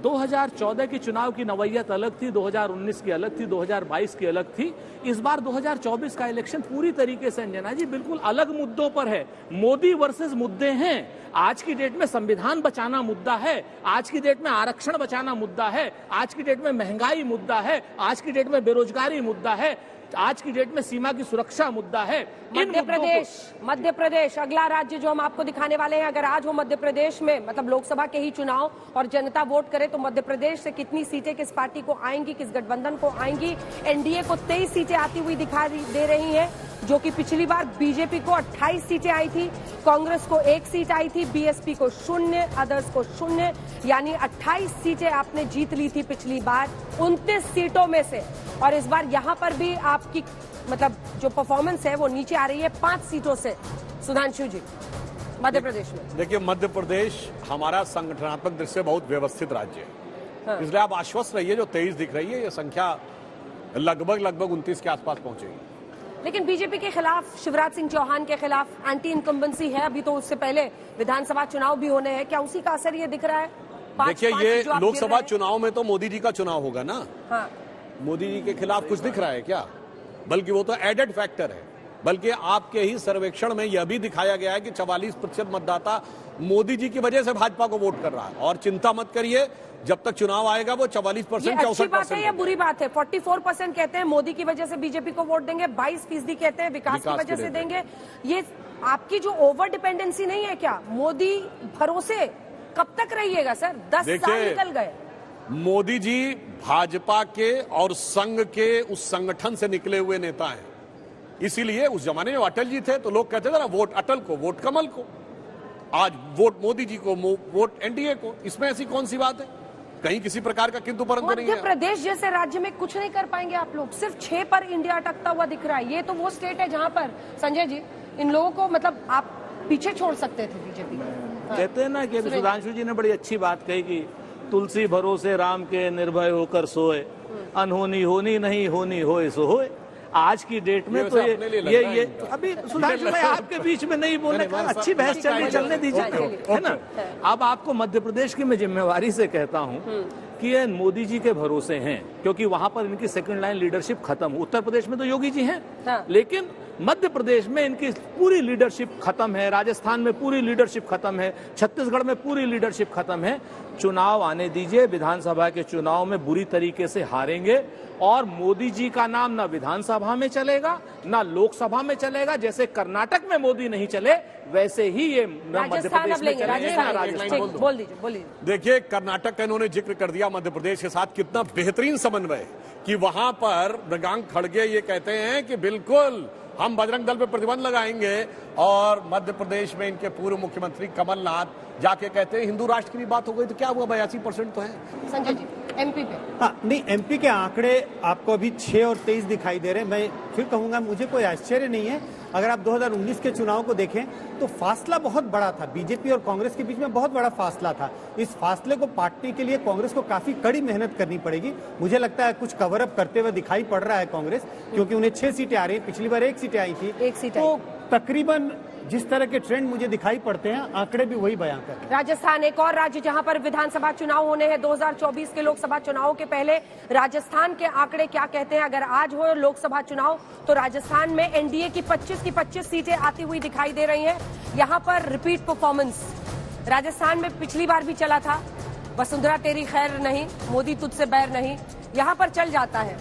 2014 के चुनाव की नवैयत अलग थी, 2019 की अलग थी, 2022 की अलग थी। इस बार 2024 का इलेक्शन पूरी तरीके से अंजना जी बिल्कुल अलग मुद्दों पर है। मोदी वर्सेस मुद्दे हैं। आज की डेट में संविधान बचाना मुद्दा है, आज की डेट में आरक्षण बचाना मुद्दा है, आज की डेट में महंगाई मुद्दा है, आज की डेट में बेरोजगारी मुद्दा है, आज की डेट में सीमा की सुरक्षा मुद्दा है। मध्य प्रदेश अगला राज्य जो हम आपको दिखाने वाले हैं। अगर आज हो मध्य प्रदेश में, मतलब लोकसभा के ही चुनाव, और जनता वोट करे तो मध्य प्रदेश से कितनी सीटें किस पार्टी को आएंगी, किस गठबंधन को आएंगी। एनडीए को 23 सीटें आती हुई दिखाई दे रही हैं, जो कि पिछली बार बीजेपी को 28 सीटें आई थी, कांग्रेस को 1 सीट आई थी, बीएसपी को 0, अदर्स को 0, यानी 28 सीटें आपने जीत ली थी पिछली बार 29 सीटों में से। और इस बार यहां पर भी आपकी मतलब जो परफॉर्मेंस है वो नीचे आ रही है 5 सीटों से। सुधांशु जी, मध्य प्रदेश में देखिए, मध्य प्रदेश हमारा संगठनात्मक दृष्टि से बहुत व्यवस्थित राज्य है। हाँ। इसलिए आप आश्वस्त रहिए, जो 23 दिख रही है ये संख्या लगभग 29 के आसपास पहुंचेगी। लेकिन बीजेपी के खिलाफ, शिवराज सिंह चौहान के खिलाफ एंटी इनकम्बेंसी है अभी, तो उससे पहले विधानसभा चुनाव भी होने हैं। क्या उसी का असर ये दिख रहा है? देखिए, ये लोकसभा चुनाव में तो मोदी जी का चुनाव होगा ना। हाँ। मोदी जी के खिलाफ कुछ दिख रहा है क्या? बल्कि वो तो एडेड फैक्टर है। बल्कि आपके ही सर्वेक्षण में यह भी दिखाया गया है कि 44% मतदाता मोदी जी की वजह से भाजपा को वोट कर रहा है। और चिंता मत करिए, जब तक चुनाव आएगा वो 44%, 64% है या बुरी बात है? 44% कहते हैं मोदी की वजह से बीजेपी को वोट देंगे, 22% कहते हैं विकास की वजह से देंगे। ये आपकी जो ओवर डिपेंडेंसी नहीं है क्या? मोदी भरोसे कब तक रहिएगा सर? 10 साल निकल गए। मोदी जी भाजपा के और संघ के उस संगठन से निकले हुए नेता हैं। इसीलिए उस जमाने में अटल जी थे तो लोग कहते थे ना, वोट अटल को, वोट कमल को। आज वोट मोदी जी को, वोट एनडीए को। इसमें ऐसी कौन सी बात है? कहीं किसी प्रकार का किंतु परंतु नहीं है। मध्य प्रदेश जैसे राज्य में कुछ नहीं कर पाएंगे आप लोग। सिर्फ 6 पर इंडिया अटकता हुआ दिख रहा है। ये तो वो स्टेट है जहां पर संजय जी इन लोगों को मतलब आप पीछे छोड़ सकते थे बीजेपी। कहते हैं ना कि सुधांशु जी ने बड़ी अच्छी बात कही कि तुलसी भरोसे राम के निर्भय होकर सोए, अनहोनी होनी नहीं, होनी होए सो होए। आज की डेट में तो ये अभी सुधांशु भाई आपके बीच में नहीं बोलने का, अच्छी बहस चलने दीजिए, है ना। अब आपको मध्य प्रदेश की मैं जिम्मेवारी से कहता हूँ कि ये मोदी जी के भरोसे हैं, क्योंकि वहां पर इनकी सेकंड लाइन लीडरशिप खत्म। उत्तर प्रदेश में तो योगी जी हैं, लेकिन मध्य प्रदेश में इनकी पूरी लीडरशिप खत्म है, राजस्थान में पूरी लीडरशिप खत्म है, छत्तीसगढ़ में पूरी लीडरशिप खत्म है। चुनाव आने दीजिए, विधानसभा के चुनाव में बुरी तरीके से हारेंगे और मोदी जी का नाम ना विधानसभा में चलेगा ना लोकसभा में चलेगा। जैसे कर्नाटक में मोदी नहीं चले, वैसे ही ये मध्य प्रदेश में चलेगा। राजस्थान देखिए, कर्नाटक का इन्होंने जिक्र कर दिया, मध्य प्रदेश के साथ कितना बेहतरीन समन्वय कि वहां पर मृगांक खड़गे ये कहते हैं कि बिल्कुल हम बजरंग दल पे प्रतिबंध लगाएंगे, और मध्य प्रदेश में इनके पूर्व मुख्यमंत्री कमलनाथ जाके कहते हैं हिंदू राष्ट्र की भी बात हो गई। तो क्या हुआ, 82% तो है। संजय जी, एमपी पे? हाँ, नहीं, एमपी के आंकड़े आपको अभी 6 और 23 दिखाई दे रहे हैं। मैं फिर कहूंगा, मुझे कोई आश्चर्य नहीं है। अगर आप 2019 के चुनाव को देखें तो फासला बहुत बड़ा था, बीजेपी और कांग्रेस के बीच में बहुत बड़ा फासला था। इस फासले को पाटने के लिए कांग्रेस को काफी कड़ी मेहनत करनी पड़ेगी। मुझे लगता है कुछ कवर अप करते हुए दिखाई पड़ रहा है कांग्रेस, क्योंकि उन्हें 6 सीटें आ रही है, पिछली बार 1 सीटें आई थी। 1 सीट तो तकरीबन जिस तरह के ट्रेंड मुझे दिखाई पड़ते हैं, आंकड़े भी वही बयां कर रहे हैं। राजस्थान एक और राज्य जहां पर विधानसभा चुनाव होने हैं 2024 के लोकसभा चुनाव के पहले। राजस्थान के आंकड़े क्या कहते हैं? अगर आज हो लोकसभा चुनाव तो राजस्थान में एनडीए की 25 सीटें आती हुई दिखाई दे रही हैं। यहां पर रिपीट परफॉर्मेंस राजस्थान में पिछली बार भी चला था। वसुंधरा तेरी खैर नहीं, मोदी तुझसे बैर नहीं, यहां पर चल जाता है।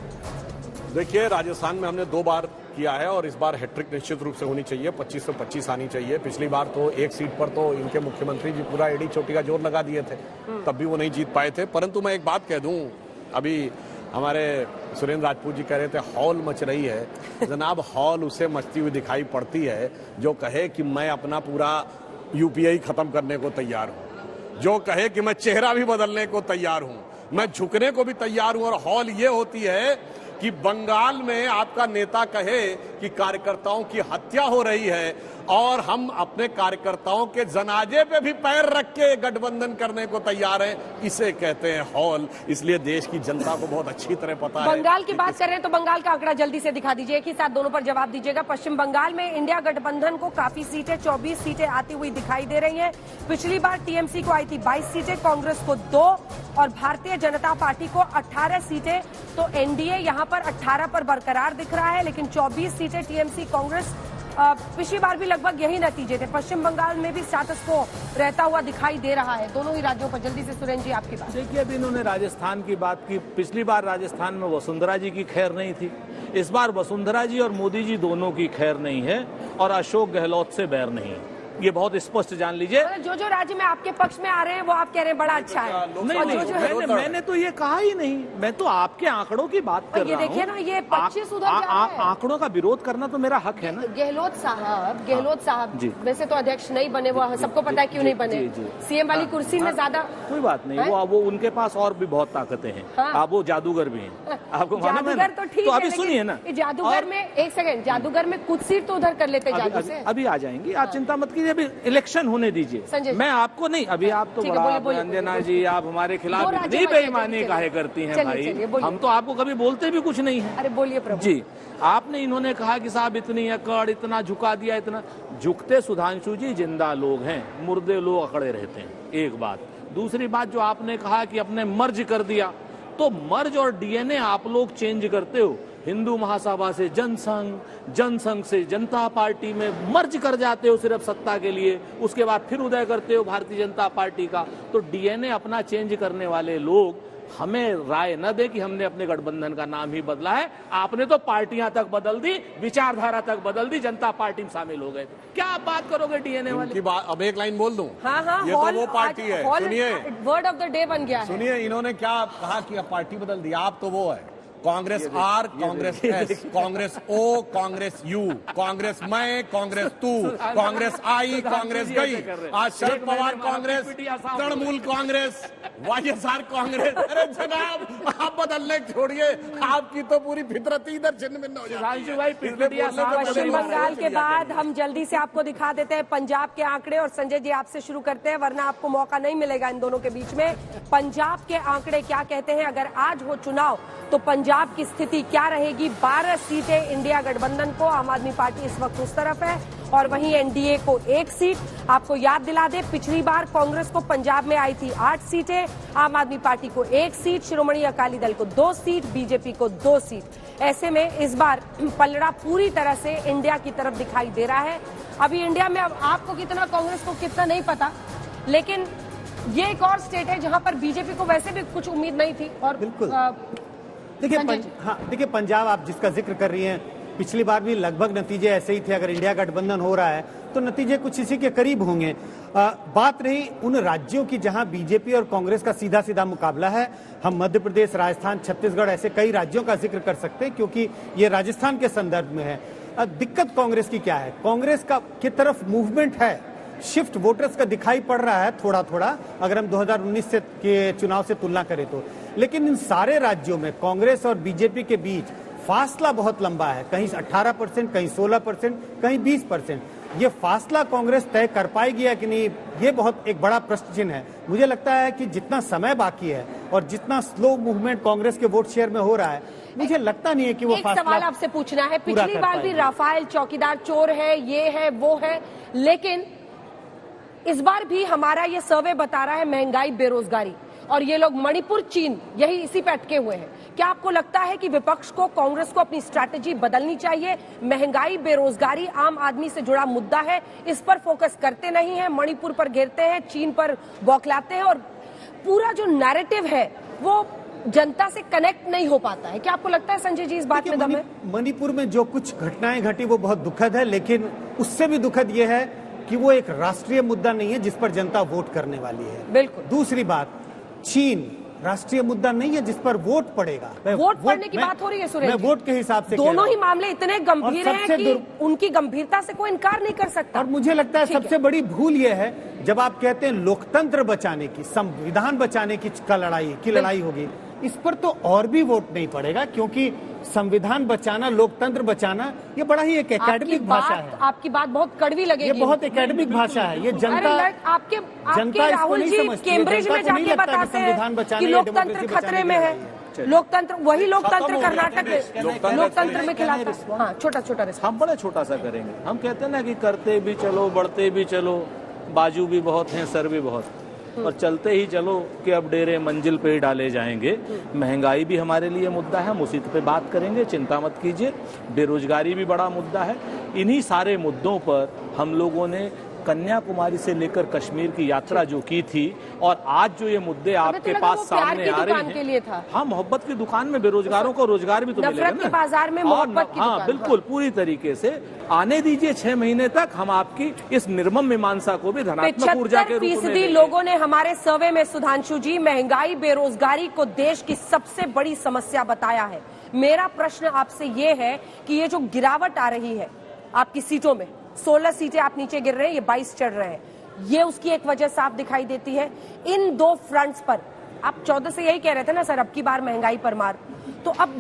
देखिए, राजस्थान में हमने 2 बार किया है और इस बार हैट्रिक निश्चित रूप से होनी चाहिए, 25 से 25 आनी चाहिए। पिछली बार तो 1 सीट पर तो इनके मुख्यमंत्री जी पूरा एड़ी चोटी का जोर लगा दिए थे, तब भी वो नहीं जीत पाए थे। परंतु मैं एक बात कह दूं, अभी हमारे सुरेंद्र राजपूत जी कह रहे थे हॉल मच रही है। जनाब, हॉल उसे मचती हुई दिखाई पड़ती है जो कहे कि मैं अपना पूरा यूपीआई खत्म करने को तैयार हूं, जो कहे कि मैं चेहरा भी बदलने को तैयार हूं, मैं झुकने को भी तैयार हूं। और हॉल ये होती है कि बंगाल में आपका नेता कहे कि कार्यकर्ताओं की हत्या हो रही है और हम अपने कार्यकर्ताओं के जनाजे पे भी पैर रख के गठबंधन करने को तैयार हैं। इसे कहते हैं हॉल। इसलिए देश की जनता को बहुत अच्छी तरह पता है। बंगाल की बात कर रहे हैं तो बंगाल का आंकड़ा जल्दी से दिखा दीजिए, एक ही साथ दोनों पर जवाब दीजिएगा। पश्चिम बंगाल में इंडिया गठबंधन को काफी सीटें 24 सीटें आती हुई दिखाई दे रही हैं। पिछली बार टीएमसी को आई थी 22 सीटें, कांग्रेस को 2 और भारतीय जनता पार्टी को 18 सीटें। तो एनडीए यहां पर 18 पर बरकरार दिख रहा है, लेकिन 24 सीटें टीएमसी कांग्रेस। पिछली बार भी लगभग यही नतीजे थे। पश्चिम बंगाल में भी स्टेटस को रहता हुआ दिखाई दे रहा है दोनों ही राज्यों पर। जल्दी से सुरेंद्र जी आपकी बात। देखिए, अभी इन्होंने राजस्थान की बात की। पिछली बार राजस्थान में वसुंधरा जी की खैर नहीं थी। इस बार वसुंधरा जी और मोदी जी दोनों की खैर नहीं है और अशोक गहलोत से बैर नहीं है। ये बहुत स्पष्ट जान लीजिए। जो जो राज्य में आपके पक्ष में आ रहे हैं वो आप कह रहे हैं बड़ा अच्छा है। नहीं, मैंने तो ये कहा ही नहीं। मैं तो आपके आंकड़ों की बात कर रहा हूँ। ये देखिए ना, ये 25 उधर जा रहा है। आंकड़ों का विरोध करना तो मेरा हक है ना। गहलोत साहब वैसे तो अध्यक्ष नहीं बने, वो सबको पता है क्यों नहीं बने। सीएम वाली कुर्सी में ज्यादा कोई बात नहीं। वो उनके पास और भी बहुत ताकतें हैं। आप वो जादूगर भी हैं, आपको मालूम है ना। जादूगर तो ठीक है, अभी सुनिए ना, जादूगर में एक सेकंड, जादूगर में कुछ सीट तो उधर कर लेते जादू से। अभी आ जाएंगी, आप चिंता मत कीजिए। अभी इलेक्शन होने दीजिए। मैं आपको नहीं, अभी आप तो बड़ा अंजना जी, आप हमारे खिलाफ इतनी बेईमानी काहे करती हैं भाई। हम तो आपको कभी बोलते भी कुछ नहीं है। अरे बोलिए प्रभु जी। आपने इन्होंने कहा कि साहब इतनी अकड़, इतना झुका दिया, इतना झुकते सुधांशु जी जिंदा लोग हैं, मुर्दे लोग अकड़े रहते हैं। एक बात। दूसरी बात जो आपने कहा कि अपने मर्ज कर दिया, तो मर्ज और डीएनए आप लोग चेंज करते हो। हिंदू महासभा से जनसंघ, जनसंघ से जनता पार्टी में मर्ज कर जाते हो सिर्फ सत्ता के लिए, उसके बाद फिर उदय करते हो भारतीय जनता पार्टी का। तो डीएनए अपना चेंज करने वाले लोग हमें राय न दे कि हमने अपने गठबंधन का नाम ही बदला है। आपने तो पार्टियां तक बदल दी, विचारधारा तक बदल दी, जनता पार्टी में शामिल हो गए। क्या आप बात करोगे डीएनए वाली बात? अब एक लाइन बोल दूं। हाँ, ये तो वो पार्टी है। सुनिए, वर्ड ऑफ द डे बन गया है। सुनिए, इन्होंने क्या कहा कि अब पार्टी बदल दी। आप तो वो है Congress R, Congress S, Congress O, Congress U, Congress मैं, कांग्रेस तू, कांग्रेस आई, कांग्रेस गई। आज शरद पवार कांग्रेस, तृणमूल कांग्रेस, वाईएसआर कांग्रेस। अरे जनाब, आप बदलने छोड़िए, आपकी तो पूरी फितरत ही इधर छिन्न भिन्न हो जाए। पश्चिम बंगाल के बाद हम जल्दी से आपको दिखा देते हैं पंजाब के आंकड़े। और संजय जी आपसे शुरू करते हैं, वरना आपको मौका नहीं मिलेगा इन दोनों के बीच में। पंजाब के आंकड़े क्या कहते हैं? अगर आज हो चुनाव तो पंजाब की स्थिति क्या रहेगी? 12 सीटें इंडिया गठबंधन को, आम आदमी पार्टी इस वक्त उस तरफ है, और वहीं एनडीए को 1 सीट। आपको याद दिला दे, पिछली बार कांग्रेस को पंजाब में आई थी 8 सीटें, आम आदमी पार्टी को 1 सीट, शिरोमणि अकाली दल को 2 सीट, बीजेपी को 2 सीट। ऐसे में इस बार पलड़ा पूरी तरह से इंडिया की तरफ दिखाई दे रहा है। अभी इंडिया में अब आपको कितना, कांग्रेस को कितना नहीं पता, लेकिन ये एक और स्टेट है जहां पर बीजेपी को वैसे भी कुछ उम्मीद नहीं थी। और बिल्कुल देखिए पंजाब आप जिसका जिक्र कर रही हैं, पिछली बार भी लगभग नतीजे ऐसे ही थे। अगर इंडिया गठबंधन हो रहा है तो नतीजे कुछ इसी के करीब होंगे। बात रही उन राज्यों की जहां बीजेपी और कांग्रेस का सीधा सीधा मुकाबला है, हम मध्य प्रदेश, राजस्थान, छत्तीसगढ़ ऐसे कई राज्यों का जिक्र कर सकते हैं क्योंकि ये राजस्थान के संदर्भ में है। दिक्कत कांग्रेस की क्या है? कांग्रेस का की तरफ मूवमेंट है, शिफ्ट वोटर्स का दिखाई पड़ रहा है थोड़ा थोड़ा, अगर हम 2019 से के चुनाव से तुलना करें तो। लेकिन इन सारे राज्यों में कांग्रेस और बीजेपी के बीच फासला बहुत लंबा है, कहीं 18%, कहीं 16%, कहीं 20%। ये फासला कांग्रेस तय कर पाएगी या कि नहीं, ये बहुत एक बड़ा प्रश्न चिन्ह है। मुझे लगता है कि जितना समय बाकी है और जितना स्लो मूवमेंट कांग्रेस के वोट शेयर में हो रहा है, मुझे लगता नहीं है कि वो एक सवाल आपसे पूछना है, पिछली बार भी राफेल चौकीदार चोर है, ये है वो है, लेकिन इस बार भी हमारा ये सर्वे बता रहा है महंगाई, बेरोजगारी, और ये लोग मणिपुर, चीन, यही इसी पे अटके हुए हैं। क्या आपको लगता है कि विपक्ष को, कांग्रेस को अपनी स्ट्रैटेजी बदलनी चाहिए? महंगाई, बेरोजगारी आम आदमी से जुड़ा मुद्दा है, इस पर फोकस करते नहीं है, मणिपुर पर घेरते हैं, चीन पर बौखलाते हैं, और पूरा जो नैरेटिव है वो जनता से कनेक्ट नहीं हो पाता है। क्या आपको लगता है संजय जी इस बात में दम है? मणिपुर में जो कुछ घटनाएं घटी वो बहुत दुखद है, लेकिन उससे भी दुखद ये है कि वो एक राष्ट्रीय मुद्दा नहीं है जिस पर जनता वोट करने वाली है। बिल्कुल। दूसरी बात, चीन राष्ट्रीय मुद्दा नहीं है जिस पर वोट पड़ेगा। वोट पड़ने की बात हो रही है सुरेश, मैं वोट के हिसाब से दोनों ही मामले इतने गंभीर हैं कि उनकी गंभीरता से कोई इनकार नहीं कर सकता। और मुझे लगता है सबसे बड़ी भूल यह है जब आप कहते हैं लोकतंत्र बचाने की, संविधान बचाने की लड़ाई होगी, इस पर तो और भी वोट नहीं पड़ेगा, क्योंकि संविधान बचाना, लोकतंत्र बचाना, ये बड़ा ही एक एकेडमिक भाषा है। आपकी बात बहुत कड़वी लगेगी। ये बहुत एकेडमिक भाषा है। ये जनता, आपके राहुल जी केम्ब्रिज में जाके बताते हैं कि लोकतंत्र खतरे में है। लोकतंत्र, वही लोकतंत्र कर्नाटक में खिलाता है। हाँ, छोटा छोटा हम बड़े छोटा सा करेंगे। हम कहते हैं ना कि करते भी चलो, बढ़ते भी चलो, बाजू भी बहुत हैं, सर भी बहुत, और चलते ही चलो कि अब डेरे मंजिल पे ही डाले जाएंगे। महंगाई भी हमारे लिए मुद्दा है, हम उसी पे बात करेंगे, चिंता मत कीजिए। बेरोजगारी भी बड़ा मुद्दा है। इन्हीं सारे मुद्दों पर हम लोगों ने कन्याकुमारी से लेकर कश्मीर की यात्रा जो की थी, और आज जो ये मुद्दे आपके पास सामने आ रहे हैं, हाँ, मोहब्बत की दुकान में बेरोजगारों को रोजगार भी तो मिलेगा ना, बाजार में मोहब्बत की दुकान। बिल्कुल, पूरी तरीके से आने दीजिए 6 महीने तक। हम आपकी इस निर्मम मीमांसा को भी धनात्मक ऊर्जा के रूप में। 75% लोगों ने हमारे सर्वे में, सुधांशु जी, महंगाई, बेरोजगारी को देश की सबसे बड़ी समस्या बताया है। मेरा प्रश्न आपसे ये है कि ये जो गिरावट आ रही है आपकी सीटों में, 16 सीटें आप नीचे गिर रहे हैं, ये 22 चढ़ रहे हैं, ये उसकी एक वजह साफ दिखाई देती है। इन दो फ्रंट्स पर आप 14 से यही कह रहे थे ना सर, अब की बार महंगाई पर मार, तो अब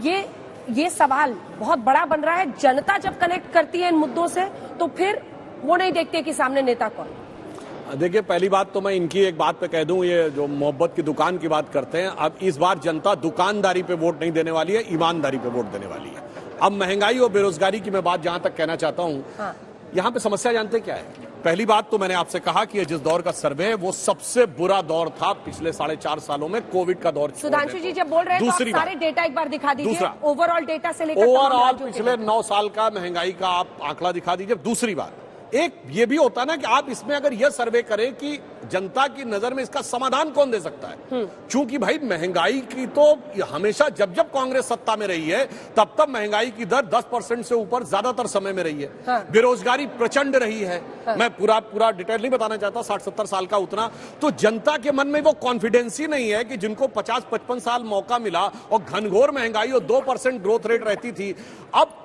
ये सवाल बहुत बड़ा बन रहा है। जनता जब कनेक्ट करती है इन मुद्दों से, तो फिर वो नहीं देखते कि सामने नेता कौन। देखिए, पहली बात तो मैं इनकी एक बात पे कह दूं, ये जो मोहब्बत की दुकान की बात करते हैं, अब इस बार जनता दुकानदारी पे वोट नहीं देने वाली है, ईमानदारी पे वोट देने वाली है। अब महंगाई और बेरोजगारी की मैं बात जहां तक कहना चाहता हूं, हाँ। यहां पे समस्या जानते क्या है? पहली बात तो मैंने आपसे कहा कि जिस दौर का सर्वे है वो सबसे बुरा दौर था पिछले 4.5 सालों में, कोविड का दौर। सुधांशु जी जब बोल रहे हैं तो आप सारे डेटा एक बार दिखा दीजिए, ओवरऑल डेटा से लेकर ओवरऑल पिछले 9 साल का महंगाई का आप आंकड़ा दिखा दीजिए। दूसरी बात, एक ये भी होता है ना कि आप इसमें अगर यह सर्वे करें कि जनता की नजर में इसका समाधान कौन दे सकता है, क्योंकि भाई महंगाई की तो हमेशा जब कांग्रेस सत्ता में रही है तब महंगाई की दर 10% से ऊपर ज्यादातर समय में रही है। हाँ। बेरोजगारी प्रचंड रही है। हाँ। मैं पूरा डिटेल नहीं बताना चाहता, 60-70 साल का उतना, तो जनता के मन में वो कॉन्फिडेंस ही नहीं है कि जिनको 50-55 साल मौका मिला और घनघोर महंगाई और 2% ग्रोथ रेट रहती थी, अब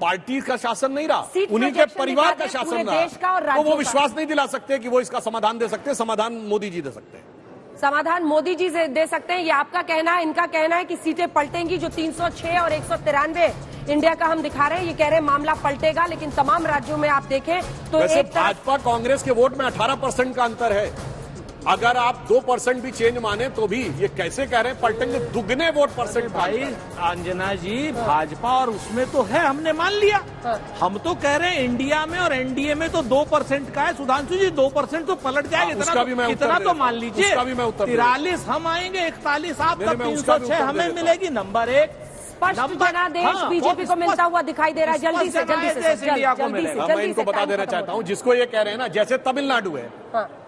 पार्टी का शासन नहीं रहा, उन्हीं के परिवार का शासन रहा, तो वो विश्वास नहीं दिला सकते कि वो इसका समाधान दे सकते हैं। समाधान मोदी जी दे सकते हैं। समाधान मोदी जी दे सकते हैं, ये आपका कहना है। इनका कहना है कि सीटें पलटेंगी। जो 306 और 193 इंडिया का हम दिखा रहे हैं, ये कह रहे हैं मामला पलटेगा, लेकिन तमाम राज्यों में आप देखें तो एक भाजपा कांग्रेस के वोट में 18% का अंतर है। अगर आप 2% भी चेंज माने तो भी ये कैसे कह रहे हैं पलटेंगे? दुगने वोट परसेंट। भाई अंजना जी, भाजपा और उसमें तो है, हमने मान लिया। हम तो कह रहे हैं इंडिया में और एनडीए में तो 2% का है। सुधांशु जी 2% तो पलट जाएगा, इतना तो मान लीजिए। 43 हम आएंगे, 41 आप, 306 हमें मिलेगी। नंबर 1 स्पष्ट जनादेश बीजेपी को मिलता हुआ दिखाई दे रहा है। जल्दी से मैं इनको बता देना चाहता हूँ, जिसको ये कह रहे हैं ना, जैसे तमिलनाडु है,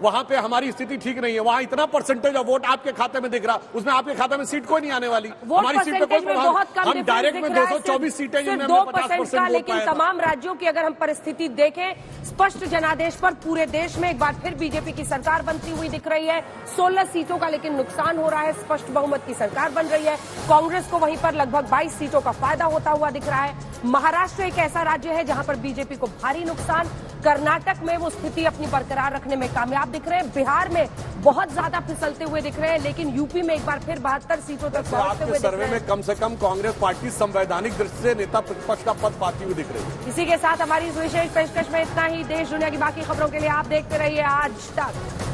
वहां पे हमारी स्थिति ठीक नहीं है, वहां इतना परसेंटेज ऑफ वोट आपके खाते में दिख रहा, उसमें आपके खाते में सीट कोई नहीं आने वाली, हमारी सीट पे कोई प्रभाव। हम डायरेक्ट में 224 सीटें, 2% का। लेकिन तमाम राज्यों की अगर हम परिस्थिति देखें, स्पष्ट जनादेश पर पूरे देश में एक बार फिर बीजेपी की सरकार बनती हुई दिख रही है। 16 सीटों का लेकिन नुकसान हो रहा है, स्पष्ट बहुमत की सरकार बन रही है। कांग्रेस को वहीं पर लगभग 22 सीटों का फायदा होता हुआ दिख रहा है। महाराष्ट्र एक ऐसा राज्य है जहां पर बीजेपी को भारी नुकसान। कर्नाटक में वो स्थिति अपनी बरकरार रखने में कामयाब दिख रहे हैं। बिहार में बहुत ज्यादा फिसलते हुए दिख रहे हैं, लेकिन यूपी में एक बार फिर 72 सीटों तक पहुंचते हुए सर्वे में कम से कम कांग्रेस पार्टी संवैधानिक दृष्टि से नेता प्रतिपक्ष का पद पाती हुई दिख रही है। इसी के साथ हमारी इस विशेष पेशकश में इतना ही। देश दुनिया की बाकी खबरों के लिए आप देखते रहिए आज तक।